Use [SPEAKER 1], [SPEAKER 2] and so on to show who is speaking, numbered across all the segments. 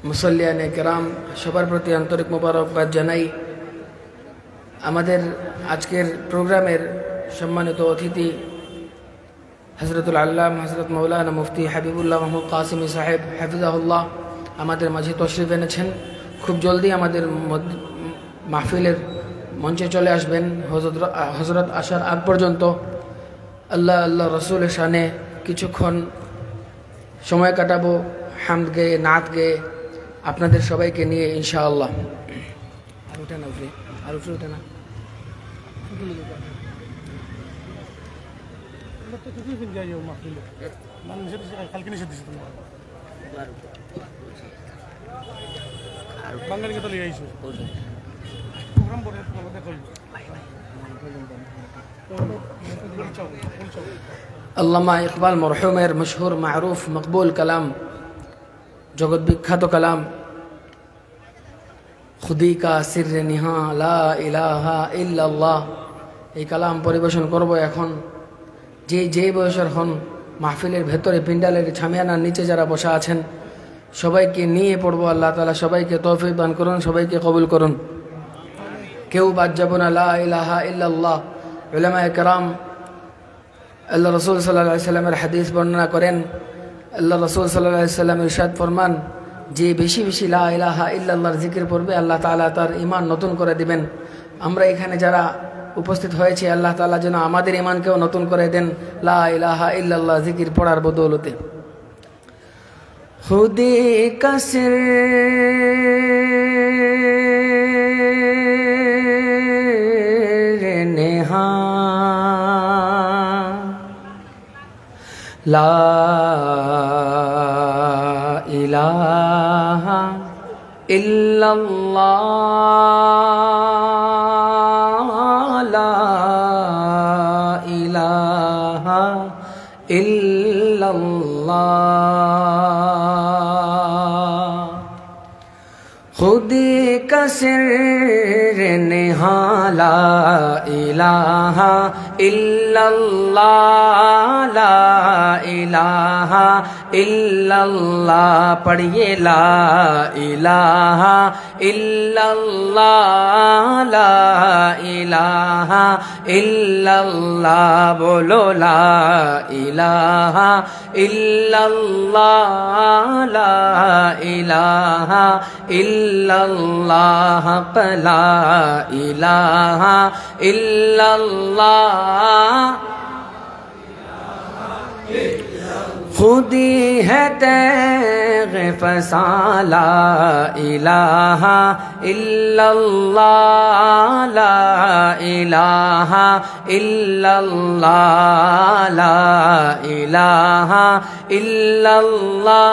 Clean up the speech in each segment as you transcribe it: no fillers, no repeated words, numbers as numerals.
[SPEAKER 1] মুসল্লিয়ানে কেরাম সবার প্রতি আন্তরিক মোবারকবাদ জানাই। আমাদের আজকের প্রোগ্রামের সম্মানিত অতিথি হযরতুল আল্লাম হযরত মৌলানা মুফতি হাবিবুল্লাহ মাহমুদ কাসিমি সাহেব হাফিজাহুল্লাহ আমাদের মাঝে তশরিফ এনেছেন। খুব জলদি আমাদের মাহফিলের মঞ্চে চলে আসবেন। হযরত আসার আগ পর্যন্ত আল্লাহ আল্লাহ রসুলের শানে কিছুক্ষণ সময় কাটাবো হামদ গেয়ে নাত গেয়ে আপনাদের সবাইকে নিয়ে ইনশাআল্লাহ। আর উঠে না উঠে আর উঠে উঠে না আল্লামা ইকবাল মরহুমের মশহুর মারুফ মকবুল কালাম, জগৎ বিখ্যাত কালাম খুদি কা সির নিহা লা ইলাহা ইল্লাল্লাহ, এই কালাম পরিবেশন করব। এখন যে বয়সের হন মাহফিলের ভেতরে পিন্ডালের ছামিয়ানার নিচে যারা বসা আছেন সবাইকে নিয়ে পড়বো। আল্লাহ তাআলা সবাইকে তৌফিক দান করুন, সবাইকে কবুল করুন, কেউ বাদ যাব না। লা ইলাহা ইল্লাল্লাহ। উলামায়ে কেরাম আল্লাহ রসুল সাল্লাল্লাহু আলাইহি সাল্লামের হাদিস বর্ণনা করেন। আল্লাহ রসুল সাল্লাল্লাহু আলাইহি সাল্লাম ইরশাদ ফরমান, যে বেশি বেশি লা ইলাহা ইল্লাল্লাহর জিকির পড়বে আল্লাহ তাআলা তার ঈমান নতুন করে দিবেন। আমরা এখানে যারা উপস্থিত হয়েছে আল্লাহ তাআলা যেন আমাদের ঈমানকেও নতুন করে দেন লা ইলাহা ইল্লাল্লাহ জিকির পড়ার বদৌলতে। খুদি কা সির নেহা লা ইলাহা ইল্লাল্লাহ লা ইলাহা ইল্লাল্লাহ। খুদি কা সির নেহা লা ইলাহা ইল্লাল্লাহ লা ইলাহা ইল্লাল্লাহ। পড়িয়ে লা ইলাহা ইল্লাল্লাহ লা ইলাহা ইল্লাল্লাহ। বলো লা ইলাহা ইল্লাল্লাহ লা ইলাহা ইল্লাল্লাহ। লা ইলাহা ইল্লাল্লাহ। खुदी है तेग़ फ़सा ला इलाहा इल्लल्लाह ला इलाहा इल्लल्लाह ला इलाहा इल्लल्लाह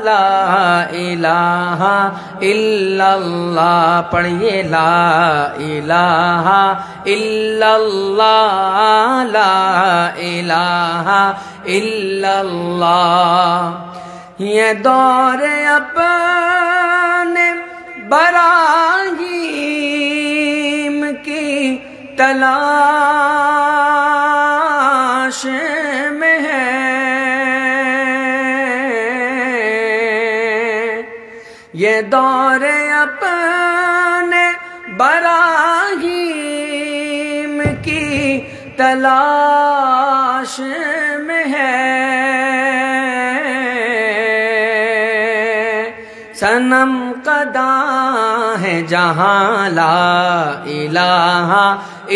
[SPEAKER 1] ला इलाहा इल्लल्लाह। पढ़िए ला इलाहा इल्लल्लाह ला इलाहा इल्लल्लाह। ये दौर अपने बराहीम की तलाश में है, ये दौर अपने बराहीम की तलाश में है। सनम कदा है जहाँ ला इलाहा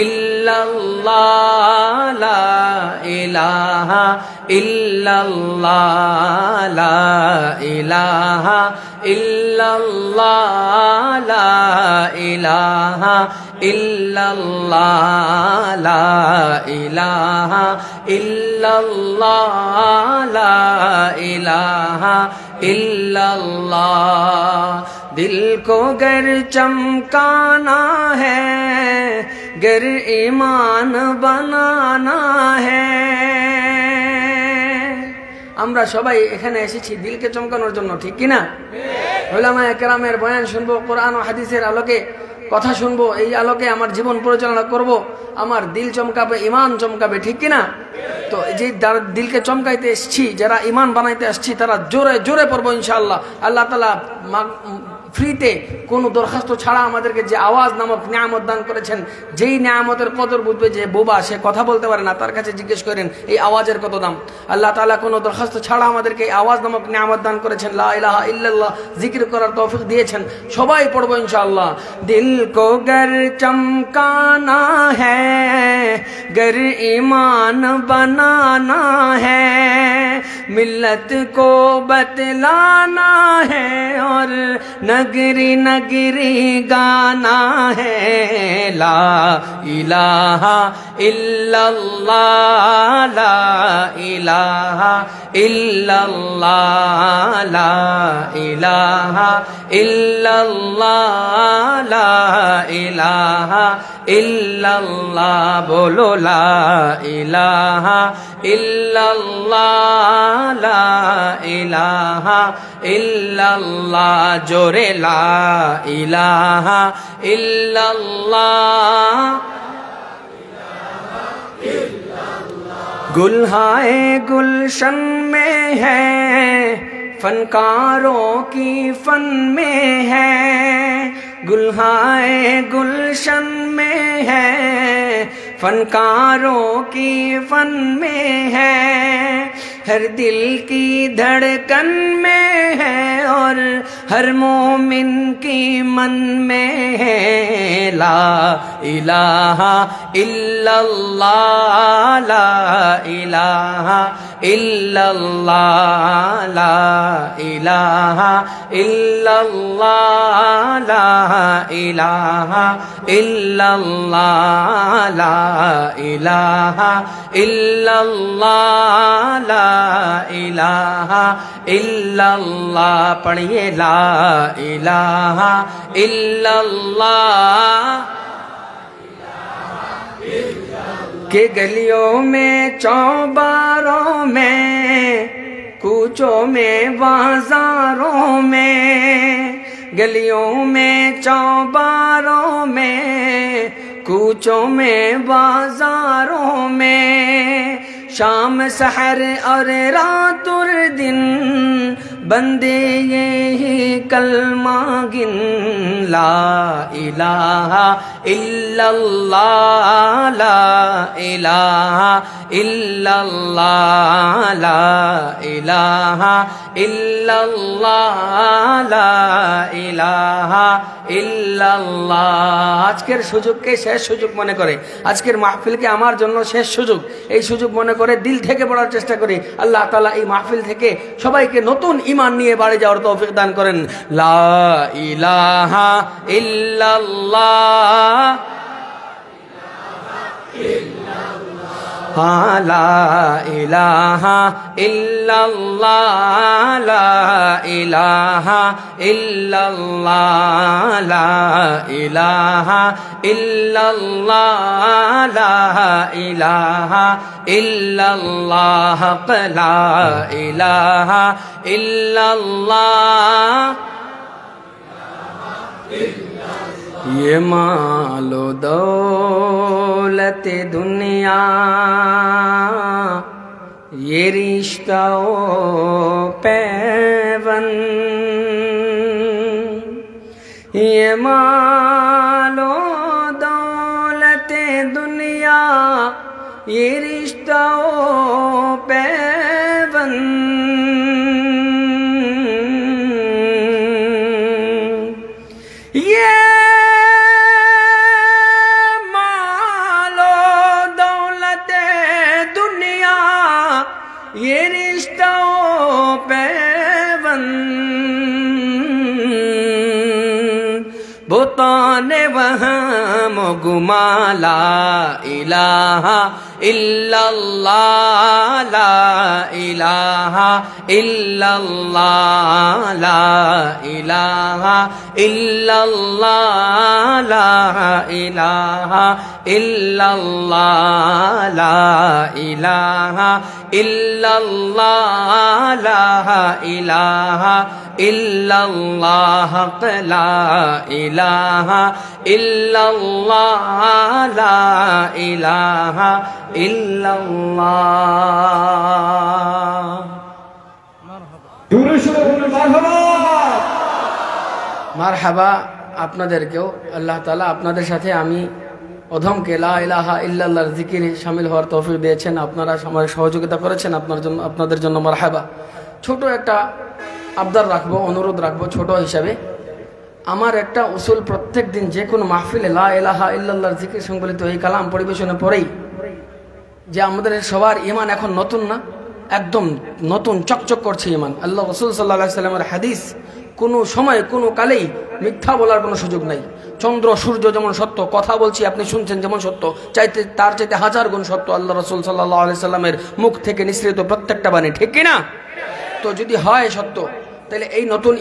[SPEAKER 1] इल्लल्लाह ला इलाहा इल्लल्लाह ला इलाहा इल्लल्लाह ला इलाहा इल्लल्लाह ला इलाहा इल्लल्लाह ला इलाहा इल्लल्लाह। दिल को गर चमकाना है, गर ईमान बनाना है। আমরা সবাই এখানে এসেছি দিলকে চমকানোর জন্য, ঠিক কিনা? উলামায়ে কেরামের বয়ান শুনবো, কোরআন ও হাদিসের আলোকে কথা শুনবো, এই আলোকে আমার জীবন পরিচালনা করব, আমার দিল চমকাবে, ঈমান চমকাবে, ঠিক কিনা? তো এই যে দিলকে চমকাইতে এসছি, যারা ইমান বানাইতে আসছি, তারা জোরে জোরে পড়বো ইনশাআল্লাহ। আল্লাহ তাআলা ফ্রিতে কোনো দরখাস্ত ছাড়া আমাদেরকে যে আওয়াজ নামক নিয়ামত দান করেছেন, যেই নিয়ামতের কদর বুঝবে যে বোবা, সে কথা বলতে পারে না, তার কাছে জিজ্ঞেস করেন এই আওয়াজের কত দাম। আল্লাহ তাআলা কোনো দরখাস্ত ছাড়া আমাদেরকে এই আওয়াজ নামক নিয়ামত দান করেছেন, লা ইলাহা ইল্লাল্লাহ জিকির করার তৌফিক দিয়েছেন। সবাই পড়বো ইনশাআল্লাহ। দিল কো গর চমকানা হ্যায়, गर ईमान बनाना है, मिल्लत को बतलाना है, और नगरी नगरी गाना है। ला इलाहा इल्लल्लाह, ला इलाहा इल्लल्लाह, ला इलाहा इल्लल्लाह, ला इलाहा इल्लल्लाह। बोलो ला इलाहा इल्लल्लाह, ला इलाहा इल्लल्लाह। जोरे ला इलाहा इल्लल्लाह। गुलहाए गुलशन में है, फनकारों की फन में है, गुलहाए गुलशन में है, फनकारों की फन में है, हर दिल की धड़कन में है, और हर मोमिन की मन में है। ला इलाहा इल्लल्लाह, ला इलाहा इल्लल्लाह, ला इलाहा इल्लल्लाह, ला इलाहा इल्लल्लाह, ला इलाहा इल्लल्लाह, ला इलाहा इल्लल्लाह। पढ़िए ला इलाहा इल्लल्लाह। के गलियों में चौबारों में, कूचों में बाजारों में, गलियों में चौबारों में, कूचों में बाजारों में, शाम सहर और रात और दिन, बंदे यही कलमा गिन। ला इलाहा इल्लल्लाह, ला इलाहा इल्लल्लाह, ला इलाहा इल्लल्लाह, ला इलाहा ইল্লাল্লাহ। আজকের সুযোগকে শেষ সুযোগ মনে করে, আজকের মাহফিলকে আমার জন্য শেষ সুযোগ, এই সুযোগ মনে করে দিল থেকে পড়ার চেষ্টা করি। আল্লাহ তাআলা এই মাহফিল থেকে সবাইকে নতুন ঈমান নিয়ে বাড়ি যাওয়ার তৌফিক দান করেন। লা ইলাহা ইল্লাল্লাহ, লা ইলাহা ইল্লাল্লাহ, লা ইলাহা ইল্লাল্লাহ, লা ইলাহা ইল্লাল্লাহ, লা ইলাহা ইল্লাল্লাহ, লা ইলাহা ইল্লাল্লাহ। ये मालो दौलत दुनिया, ये रिश्ता ओ पैवन, ये मालो दौलत दुनिया, ये रिश्ता ओ पैवन, ये ये रिश्ता पैवन, बुताने वहम गुमा। ला इलाहा इल्लल्लाह, ला इलाहा इल्लल्लाह, ला इलाहा इल्लल्लाह, ला इलाहा इल्लल्लाह, ला इलाहा इल्लल्लाह, ला इलाहा इल्लल्लाह, ला इलाहा ইলাহা ইল্লাল্লাহ লা ইলাহা ইল্লাল্লাহ। মারহাবা। আপনাদেরকেও আল্লাহ তাআলা আপনাদের সাথে আমি অধমকে লা ইলাহা ইল্লাল্লাহর জিকিরে শামিল হওয়ার তৌফিক দিয়েছেন। আপনারা আমার সহযোগিতা করেছেন, আপনাদের জন্য মারহাবা। ছোট একটা আবদার রাখবো, অনুরোধ রাখবো ছোট হিসাবে। আমার একটা উসুল, প্রত্যেক দিন যে কোনো মাহফিলে লা ইলাহা ইল্লাল্লাহর জিকির সংবলিত এই কালাম পরিবেশনের পরেই যে আমাদের সবার ঈমান এখন নতুন না, একদম নতুন চকচক করছে ঈমান। আল্লাহ রাসূল সাল্লাল্লাহু আলাইহি সাল্লামের হাদিস, কোনো সময় কোনো কালেই মিথ্যা বলার কোনো সুযোগ নাই। চন্দ্র সূর্য যেমন সত্য, কথা বলছি আপনি শুনছেন যেমন সত্য, তার চাইতে হাজার গুণ সত্য আল্লাহ রাসূল সাল্লাল্লাহু আলাইহি সাল্লামের মুখ থেকে নিঃসৃত প্রত্যেকটা বাণী, ঠিক কিনা? তো যদি হয় সত্য, তাহলে এই নতুন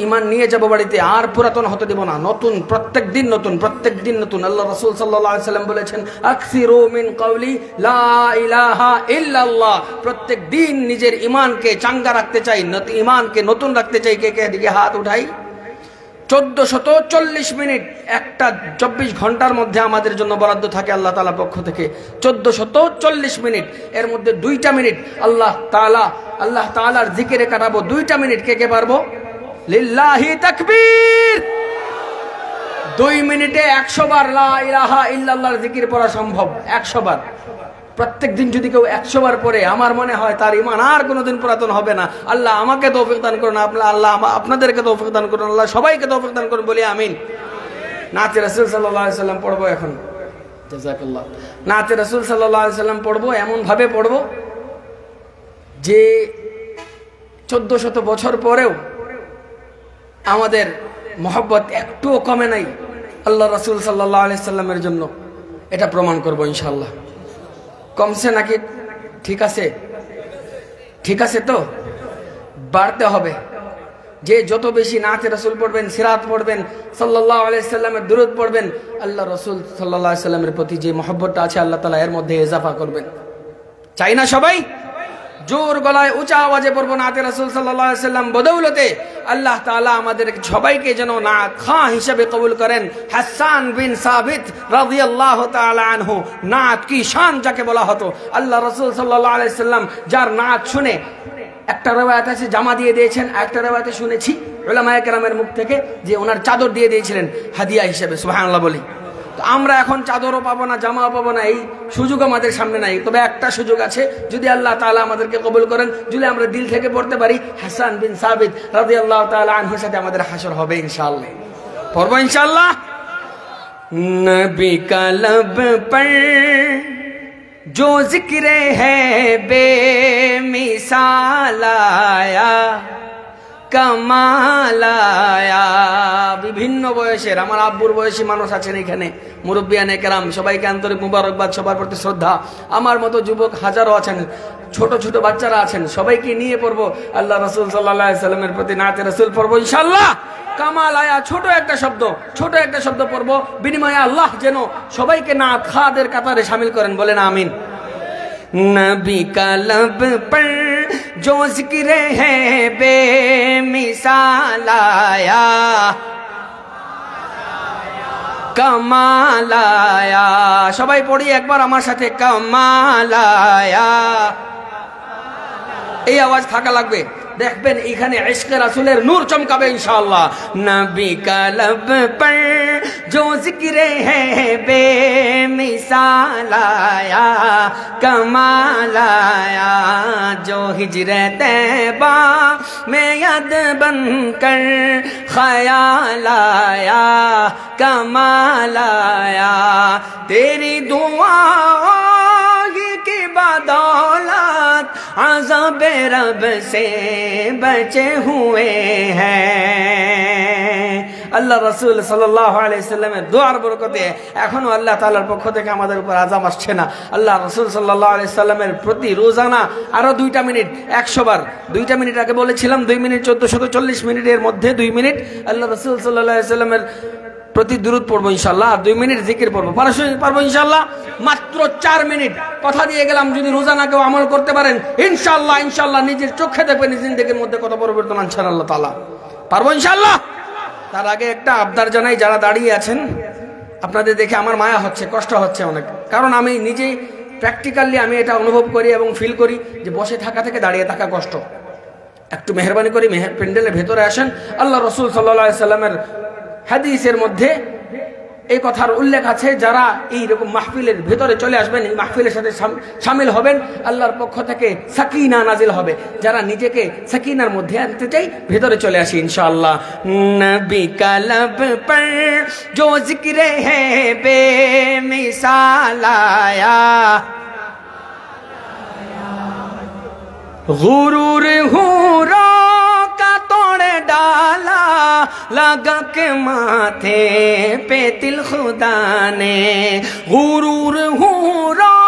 [SPEAKER 1] ঈমান নিয়ে যাব বাড়িতে, আর পুরাতন হতে দেব না। নতুন প্রত্যেক দিন নতুন, প্রত্যেক দিন নতুন। আল্লাহ রাসূল সাল্লাল্লাহু আলাইহি সাল্লাম বলেছেন, আকসিরু মিন কওলি লা ইলাহা ইল্লাল্লাহ। প্রত্যেক দিন নিজের ঈমানকে চাঙ্গা রাখতে চাই, ঈমানকে নতুন রাখতে চাই। কে কে দিকে হাত উঠাই। 1440 মিনিট, একটা 24 ঘন্টার মধ্যে আমাদের জন্য বরাদ্দ থাকে আল্লাহ তাআলার পক্ষ থেকে। 1440 মিনিট, এর মধ্যে 2টা মিনিট আল্লাহ তাআলার জিকিরে কাটাবো। 2টা মিনিট কে কে পারবো? লিল্লাহি তাকবীর। 2 মিনিটে 100 বার লা ইলাহা ইল্লাল্লাহর জিকির পড়া সম্ভব। 100 বার। প্রত্যেক দিন যদি কেউ 100 বার পড়ে, আমার মনে হয় তার ঈমান আর কোনোদিন পুরাতন হবে না। আল্লাহ আমাকে তৌফিক দান করুন, আল্লাহ আপনাদেরকে তৌফিক দান করুন, আল্লাহ সবাইকে তৌফিক দান করুন, বলি আমিন। নাতে রাসূল সাল্লাল্লাহু আলাইহি সাল্লাম পড়বো এখন। জাযাকাল্লাহ। নাতে রাসূল সাল্লাল্লাহু আলাইহি সাল্লাম পড়বো, এমন ভাবে পড়বো যে 1400 বছর পরেও আমাদের মহব্বত একটুও কমে নাই আল্লাহ রাসূল সাল্লাল্লাহু আলাইহি সাল্লামের জন্য। এটা প্রমাণ করবো ইনশাআল্লাহ। কমছে নাকি? ঠিক আছে, ঠিক আছে। তো বাড়তে হবে। যে যত বেশি নাতে রাসূল পড়বেন, সিরাত পড়বেন, সাল্লাল্লাহু আলাইহি সাল্লামের দুরূদ পড়বেন, আল্লাহ রাসূল সাল্লাল্লাহু আলাইহি সাল্লামের প্রতি যে মহব্বতটা আছে আল্লাহ তাআলা এর মধ্যে ইজাফা করবেন। চাই না সবাই? জোর গলায় উঁচা আওয়াজে পড়বো নাতে রাসূল সাল্লাল্লাহু আলাইহি সাল্লাম বদৌলতে আল্লাহ তাআলা আমাদের সবাইকে যেন নাত খাঁ হিসেবে কবুল করেন। হাসান বিন সাবিত রাদিয়াল্লাহু তাআলা আনহু, নাত কি শান যাকে বলা হতো। আল্লাহ রাসূল সাল্লাল্লাহু আলাইহি সাল্লাম যার নাত শুনে, একটা রওয়ায়াত আছে জামা দিয়ে দিয়েছেন, একটা রওয়ায়াতে শুনেছি উলামায়ে কেরামের মুখ থেকে যে ওনার চাদর দিয়ে দিয়েছিলেন হাদিয়া হিসেবে। সুবহানাল্লাহ বলি। তো আমরা এখন চাদরও পাবো না, জামাও পাবো না, এই সুযোগ আমাদের সামনে নাই। তবে একটা সুযোগ আছে, যদি আল্লাহ তাআলা আমাদেরকে কবুল করেন, যদি আমরা দিল থেকে পড়তে পারি, হাসান বিন সাবিত রাদিয়াল্লাহু তাআলা আনহুর সাথে আমাদের হাসর হবে ইনশাআল্লাহ। পড়বো ইনশাআল্লাহ। নবী কা लब पर जो जिक्र है बेमिसाल आया কামাল আয়া। বিভিন্ন বয়সের আমার আব্বুর বয়সী মানুষ আছেন এখানে, মুরব্বিয়ানে কেরাম, সবাইকে আন্তরিক মুবারকবাদ, সবার প্রতি শ্রদ্ধা। আমার মতো যুবক হাজারো আছেন, ছোট ছোট বাচ্চারা আছেন, সবাইকে নিয়ে পড়বো আল্লাহ রাসূল সাল্লাল্লাহু আলাইহি সাল্লামের প্রতি নাতে রাসূল পড়বো ইনশাআল্লাহ। কামাল আয়া, ছোট একটা শব্দ পড়বো, বিনিময়ে আল্লাহ যেন সবাইকে নাত খাদের কাতারে শামিল করেন, বলেন আমিন। नबी का लब पर जो जिक्र है बेमिसाल आया कमाल आया। সবাই পড়ি একবার আমার সাথে, কমাল আয়া। এই আওয়াজ থাকা লাগবে, দেখবেন এখানে ইশকে রাসূলের নূর চমকাবে ইনশাআল্লাহ। নবী কা लब पर जो जिक्र है बेमिसाल आया कमाल आया जो हिजरे तैबा में याद बनकर ख्याल आया कमाल आया तेरी दुआ की बदौलत अज़ाब रब से बचे हुए हैं। আল্লাহ রাসূল সাল্লাল্লাহু আলাইহি সাল্লামের দোয়ার বরকতে এখনো আল্লাহ তাআলার পক্ষ থেকে আমাদের উপর আযাব আসছে না। আল্লাহ রাসূল সাল্লাল্লাহু আলাইহি সাল্লামের প্রতি রোজানা আরো 2টা মিনিট 100 বার, 2টা মিনিট আগে বলেছিলাম 2 মিনিট 1440 মিনিটের মধ্যে 2 মিনিট আল্লাহ রাসূল সাল্লাল্লাহু আলাইহি সাল্লামের প্রতি দুরূদ পড়বো ইনশাআল্লাহ, আর 2 মিনিট জিকির পড়বো। পারবো ইনশাআল্লাহ। মাত্র 4 মিনিট কথা দিয়ে গেলাম, যদি রোজানা কেউ আমল করতে পারেন ইনশাআল্লাহ নিজের চোখে দেখবেন জিন্দেগির মধ্যে কত পরিবর্তন আনছেন আল্লাহ তাআলা। পারবো ইনশাআল্লাহ। তার আগে একটা আবদার জানাই, যারা দাঁড়িয়ে আছেন আপনাদের দেখে আমার মায়া হচ্ছে, কষ্ট হচ্ছে অনেক, কারণ আমি নিজেই প্র্যাকটিক্যালি আমি এটা অনুভব করি এবং ফিল করি যে বসে থাকা থেকে দাঁড়িয়ে থাকা কষ্ট। একটু মেহরবানি করে প্যান্ডেলের ভেতরে আসেন। আল্লাহ রসুল সাল্লাল্লাহু আলাইহি সাল্লামের হাদিসের মধ্যে এই কথার উল্লেখ আছে, যারা এইরকম মাহফিলের ভেতরে চলে আসবেন, এই মাহফিলের সাথে শামিল হবেন, আল্লাহর পক্ষ থেকে সাকিনা নাজিল হবে। যারা নিজেকে সাকিনার মধ্যে আনতে চাই ভেতরে চলে আসি ইনশাআল্লাহ। নবী কা लब पर जो जिक्र है बेमिसाल आया, गुरूर हूरों का तोड़ डाला, लगा के माथे पे तिल खुदा ने, गुरूर हूरों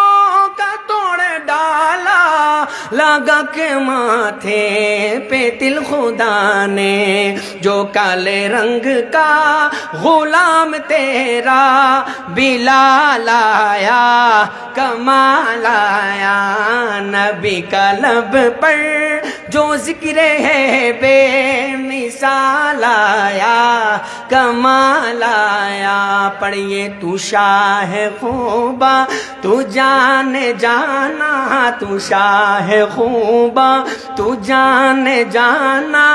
[SPEAKER 1] का तोड़ डाला, लगा के माथे पे तिल खुदा ने, जो काले रंग का गुलाम तेरा बिलाल आया, कमाल आया। नबी का लब पर जो जिक्र है बेमिसाल आया, कमाल आया। पढ़िए तू शाह खूबा तू जाने जाना, तू शाह खूबा तू जाने जाना,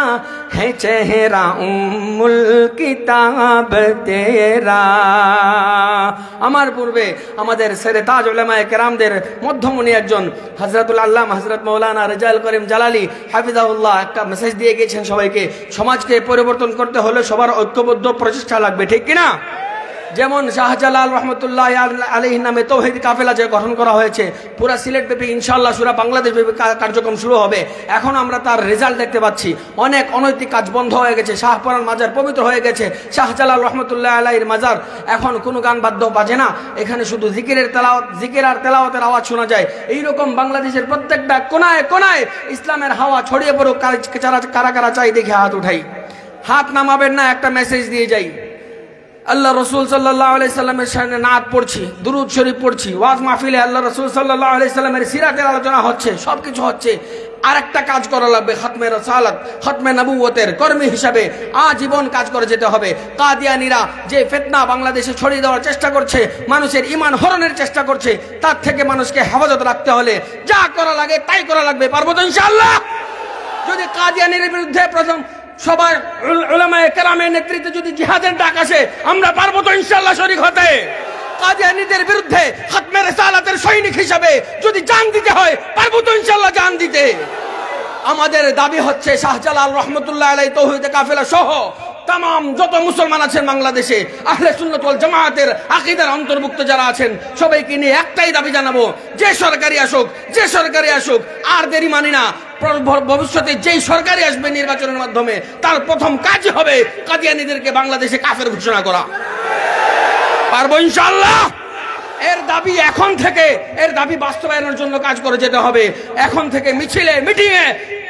[SPEAKER 1] है चेहरा उम्मुल किताब तेरा। আমার পূর্বে আমাদের সেরে তাজ উলামায়ে কেরামদের মধ্যমণি একজন হযরতুল আল্লামা হযরত মাওলানা রেজাল করিম জালালী হাফিজাহুল্লাহ একটা মেসেজ দিয়ে গেছেন সবাইকে, সমাজকে পরিবর্তন করতে হলে সবার ঐক্যবদ্ধ প্রচেষ্টা লাগবে, ঠিক কিনা? যেমন শাহজালাল রহমতুল্লাহ আলাইহি নামে তৌহিদ কাফেলা যে গঠন করা হয়েছে, পুরা সিলেট ব্যাপী ইনশাআল্লাহ সুরা বাংলাদেশ ব্যাপী কার্যক্রম শুরু হবে। এখন আমরা তার রেজাল্ট দেখতে পাচ্ছি, অনেক অনৈতিক কাজ বন্ধ হয়ে গেছে, শাহপরান মাজার পবিত্র হয়ে গেছে, শাহজালাল রহমতুল্লাহ আলাইহির মাজার এখন কোনো গান বাদ্য বাজে না, এখানে শুধু জিকিরের তেলাওয়াত, জিকির আর তেলাওয়াতের আওয়াজ শোনা যায়। এইরকম বাংলাদেশের প্রত্যেকটা কোনায় কোনায় ইসলামের হাওয়া ছড়িয়ে পড়ুক। কারা কারা চাই দেখে হাত উঠাই, হাত নামাবেন না, একটা মেসেজ দিয়ে যাই। আল্লাহ রসুল সাল্লাল্লাহু আলাইহি সাল্লামের সামনে নাত পড়ছি, দুরুদ শরীফ পড়ছি, ওয়াজ মাহফিলে আল্লাহ রসুল সাল্লাল্লাহু আলাইহি সাল্লামের সিরাতের আলোচনা হচ্ছে, সবকিছু হচ্ছে। আর একটা কাজ করা লাগবে, খতমে রাসালাত, খতমে নবুয়তের কর্মী হিসাবে আজীবন কাজ করে যেতে হবে। কাদিয়ানীরা যে ফিতনা বাংলাদেশে ছড়িয়ে দেওয়ার চেষ্টা করছে, মানুষের ঈমান হরণের চেষ্টা করছে, তার থেকে মানুষকে হেফাজত রাখতে হলে যা করা লাগে তাই করা লাগবে। পারবো তো ইনশাআল্লাহ? যদি কাদিয়ানীর বিরুদ্ধে প্রথম সবাই উলামায়ে কেরামের নেতৃত্বে যদি জিহাদের ডাক আসে, আমরা পারবো তো ইনশাআল্লাহ শরীক হতে? কাদিয়ানীদের বিরুদ্ধে খতমে রিসালাতের সৈনিক হিসাবে যদি জান দিতে হয়, পারবো তো ইনশাআল্লাহ জান দিতে? আমাদের দাবি হচ্ছে শাহজালাল রহমতুল্লাহ আলাইহি তৌহিদ কাফেলা সহ तमाम যত মুসলমান আছেন বাংলাদেশে, আহলে সুন্নাত ওয়াল জামাতের আকীদার অন্তর্ভুক্ত যারা আছেন, সবাইকে নিয়ে একটাই দাবি জানাবো, যে সরকারি আসুক, যে সরকারি আসুক, আর দেরি মানি না। ভবিষ্যতে যেই সরকারি আসবে নির্বাচনের মাধ্যমে, তার প্রথম কাজ হবে কাদিয়ানীদেরকে বাংলাদেশে কাফের ঘোষণা করা। পারবো ইনশাআল্লাহ? এর দাবি এখন থেকে, এর দাবি বাস্তবায়নের জন্য কাজ করে যেতে হবে। এখন থেকে মিছিলে, মিটিংয়ে,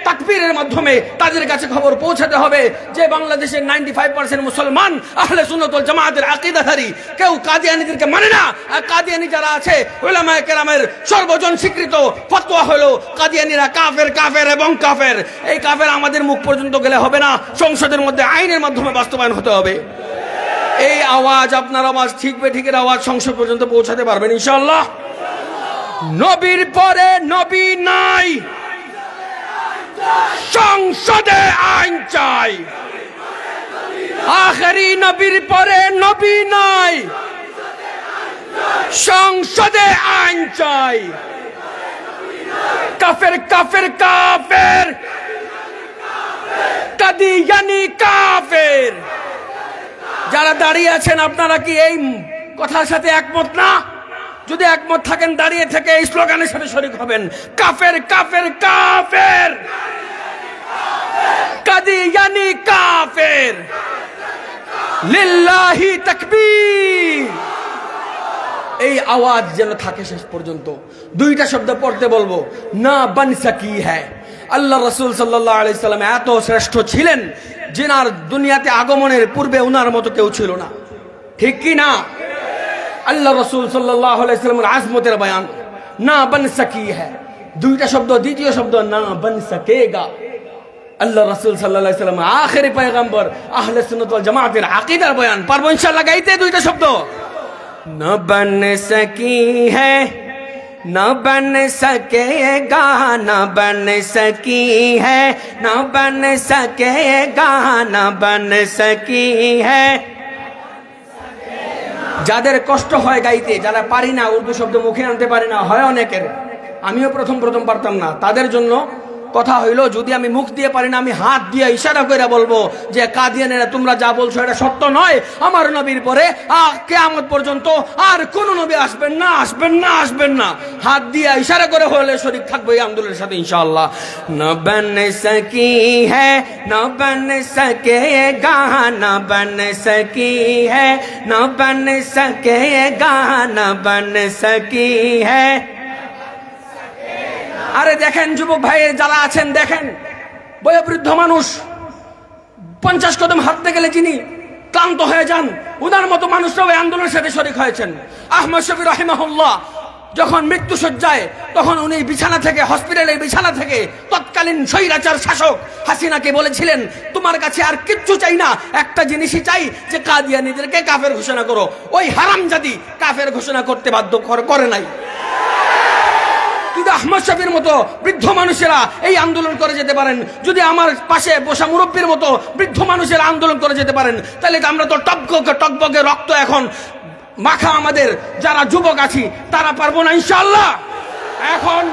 [SPEAKER 1] তাকবীরের মাধ্যমে তাদের কাছে খবর পৌঁছাতে হবে যে বাংলাদেশের 95% মুসলমান আহলে সুন্নাত ওয়াল জামাতের আকীদাধারী, কেউ কাদিয়ানীদেরকে মানে না। আর কাদিয়ানী যারা আছে, উলামায়ে কেরামের সর্বজন স্বীকৃত ফতোয়া হলো কাদিয়ানীরা কাফের, কাফের এবং কাফের। এই কাফের আমাদের মুখ পর্যন্ত গেলে হবে না, সংসদের মধ্যে আইনের মাধ্যমে বাস্তবায়ন হতে হবে। এই আওয়াজ, আপনার আওয়াজ, ঠিক বেঠিকের আওয়াজ সংসদ পর্যন্ত পৌঁছাতে পারবেন ইনশাআল্লাহ? নবীর পরে নবী নাই, সংসদে আইন চাই। আখেরি নবীর পরে নবী নাই, সংসদে আইন চাই। কাফের, কাফের, কাফের, কাদিয়ানী কাফের। যারা দাঁড়িয়ে আছেন, আপনারা কি এই কথার সাথে একমত না? যদি একমত থাকেন, দাঁড়িয়ে থেকে এই স্লোগানের সাথে শরীক হবেন, কাফের, কাফের, কাফের, কাদিয়ানী কাফের, লিল্লাহি তাকবীর। এই আওয়াজ যেন থাকে শেষ পর্যন্ত। দুইটা শব্দ পড়তে বলবো, না বন সকি হ্যায়। আল্লাহ রাসূল সাল্লাল্লাহু আলাইহি সাল্লাম এত শ্রেষ্ঠ ছিলেন, যিনার দুনিয়াতে আগমনের পূর্বে উনার মতো কেউ ছিল না, ঠিক কি না? আল্লাহ রাসূল সাল্লাল্লাহু আলাইহি সাল্লামের আজমতের বয়ান, না বন সকি হ্যায়। দুইটা শব্দ, দ্বিতীয় শব্দ না বন সকেগা। আল্লাহ রাসূল সাল্লাল্লাহু আলাইহি ওয়াসাল্লাম আখেরি পয়গম্বর আহলে সুন্নাত ওয়াল জামাতের আকীদার বয়ান পারবো ইনশাআল্লাহ গাইতে দুইটা শব্দ न बन सकी है न बन सकेगा न बन सकी है न बन सकेगा न बन सकी है যাদের কষ্ট হয় গাইতে যারা পারি না উর্দু শব্দ মুখে আনতে পারি না হয় অনেকের আমিও প্রথম পারতাম না তাদের জন্য কথা হইলো যদি আমি মুখ দিয়ে পারি না আমি হাত দিয়ে ইশারা করে বলবো যে কাদিয়ানেরা তোমরা যা বলছো এটা সত্য নয় আমার নবীর পরে কিয়ামত পর্যন্ত আর কোন নবী আসবেন না হাত দিয়ে ইশারা করে হলে শরীক থাকবো এই আন্দোলনের সাথে ইনশাআল্লাহ ন বন সকি है न बन सकेगा न बन सकी है न बन सकेगा न बन सकी है আরে দেখেন যুবক ভাইয়ের যারা আছেন দেখেন বয়োবৃদ্ধ মানুষ 50 কদম হাঁটতে গেলে যিনি ক্লান্ত হয়ে যান উনার মতো মানুষরাও এই আন্দোলনের সাথে শরীক হয়েছেন আহমদ শফি রাহিমাহুল্লাহ যখন মৃত্যু সজ্জায় তখন উনি বিছানা থেকে হসপিটালের বিছানা থেকে তৎকালীন স্বৈরাচার শাসক হাসিনাকে বলেছিলেন তোমার কাছে আর কিচ্ছু চাই না একটা জিনিসই চাই যে কাদিয়ানীদেরকে কাফের ঘোষণা করো ওই হারামজাদি কাফের ঘোষণা করতে বাধ্য করে নাই যদি আহমদ শফির মতো বৃদ্ধ মানুষেরা এই আন্দোলন করে যেতে পারেন যদি আমার পাশে বসা মুরব্বীর মতো বৃদ্ধ মানুষেরা আন্দোলন করে যেতে পারেন তাহলে আমরা তো টকবগে রক্ত এখন মাখা আমাদের যারা যুবক আছি তারা পারবো না ইনশাআল্লাহ এখন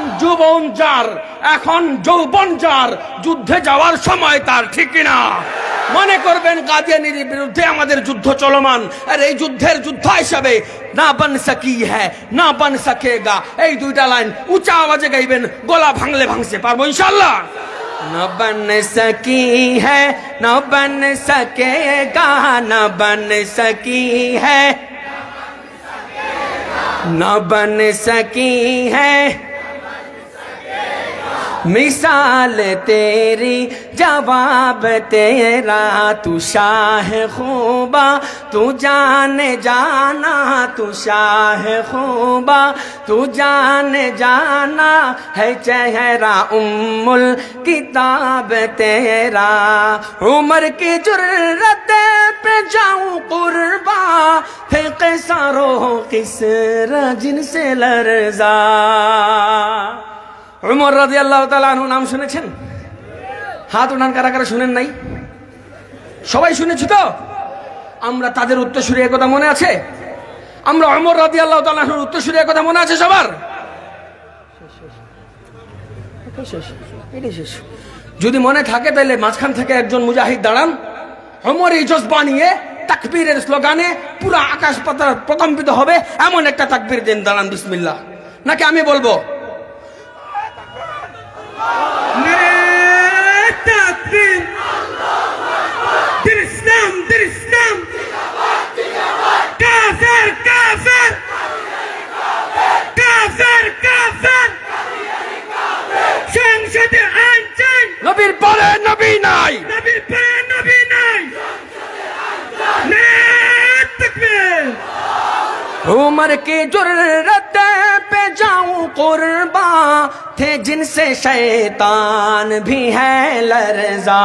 [SPEAKER 1] যৌবন যার যুদ্ধে যাওয়ার সময় তার ঠিক না মনে করবেন কাদিয়ানীর বিরুদ্ধে আমাদের যুদ্ধ চলমান আর এই যুদ্ধের যুদ্ধ হিসাবে না বন সকি হ্যাঁ না বন সকেগা এই দুইটা লাইন উঁচা আওয়াজে গাইবেন গলা ভাঙলে ভাঙছে পারবো ইনশাআল্লাহ न बन सकी है न बन सकेगा न बन सकी है न बन सकी है मिसाल तेरी जवाब तेरा तू शाह खूबा तू जाने जाना तू शाह खूबा तू जाने जाना है चेहरा उम्मुल किताब तेरा उमर की जुर्रत पे जाऊं कुर्बा फेंके सारो किसरा जिनसे लरजा উমর রাদিয়াল্লাহু তাআলা আনহু নাম শুনেছেন হাত উঠান কারা কারা শুনেন নাই সবাই শুনেছি তো আমরা তাদের উত্তরসূরি কথা মনে আছে আমরা উমর রাদিয়াল্লাহু তাআলা আনহুর উত্তরসূরি কথা মনে আছে সবার যদি মনে থাকে তাহলে মাঝখান থেকে একজন মুজাহিদ দাঁড়ান উমর এই জজবা নিয়ে তাকবীরের স্লোগানে পুরো আকাশ পাতাল প্রকম্পিত হবে এমন একটা তাকবীর দেন দাঁড়ান বিসমিল্লাহ নাকি আমি বলবো নবীর পরে নবী নাই उमर की जुर्रत पे जाऊं कुर्बा थे जिनसे शैतान भी है लरजा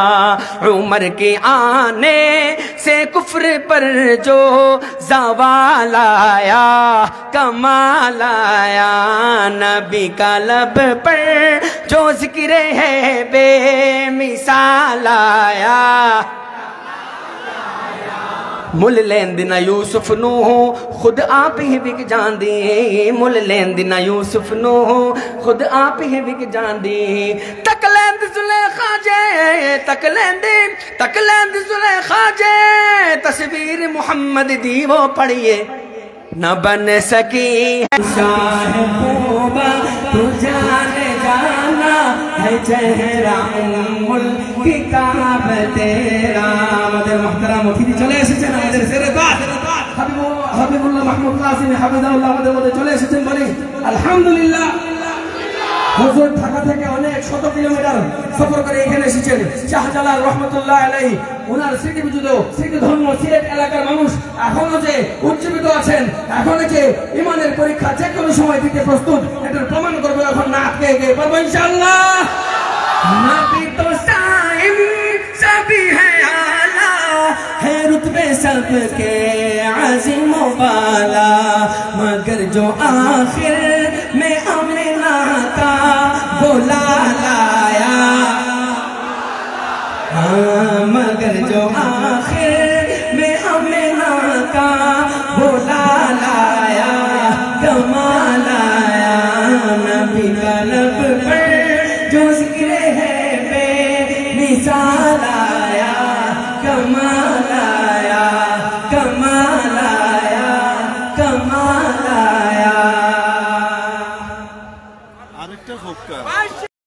[SPEAKER 1] उमर के आने से कुफ्र पर जो ज़वाल आया कमाल आया नबी का लब पर जो जिक्र है बेमिसाल आया मुल लेन दिना यूसुफ नू खुद आप ही बिक जान दी मुल लेन दिना यूसुफ नू खुद आप ही बिक जान दी तक लेंद जुलेखा जे तक लेंद जुलेखा जे तस्वीर मोहम्मद दी वो पढ़िए न बन सकी शाह खूबा तू जाने जाना है चेहरा उम्मुल किताब तेरा আমাদের মুহতারাম অতিথি চলে এসেছেন আমাদের সেরেদার হাবিবুল্লাহ মাহমুদ কাসিম হাফিজাহুল্লাহ আমাদের মধ্যে চলে এসেছেন বলি আলহামদুলিল্লাহ হুজুর ঢাকা থেকে অনেক শত কিলোমিটার সফর করে এখানে এসেছেন শাহজালাল রহমাতুল্লাহ আলাইহি ওনার স্মৃতিবিজড়িত স্মৃতিধন্য সিলেট এলাকার মানুষ এখনো যে উজ্জীবিত আছেন এখনো যে ঈমানের পরীক্ষা যে কোনো সময় দিতে প্রস্তুত এটার প্রমাণ করবে এখন না আটকে গিয়ে পারবো ইনশাআল্লাহ নবী তো সাইম
[SPEAKER 2] نبی ہے آلہ ہے رتبے سب کے عظیم و بالا مگر جو آخر میں آمنہ کا بولا لایا ہاں مگر جو آخر میں آمنہ کا بولا لایا کمال آیا نبی کا لب پر جو ذکر ہے بے مثال آیا کمال آیا کمال آیا کمال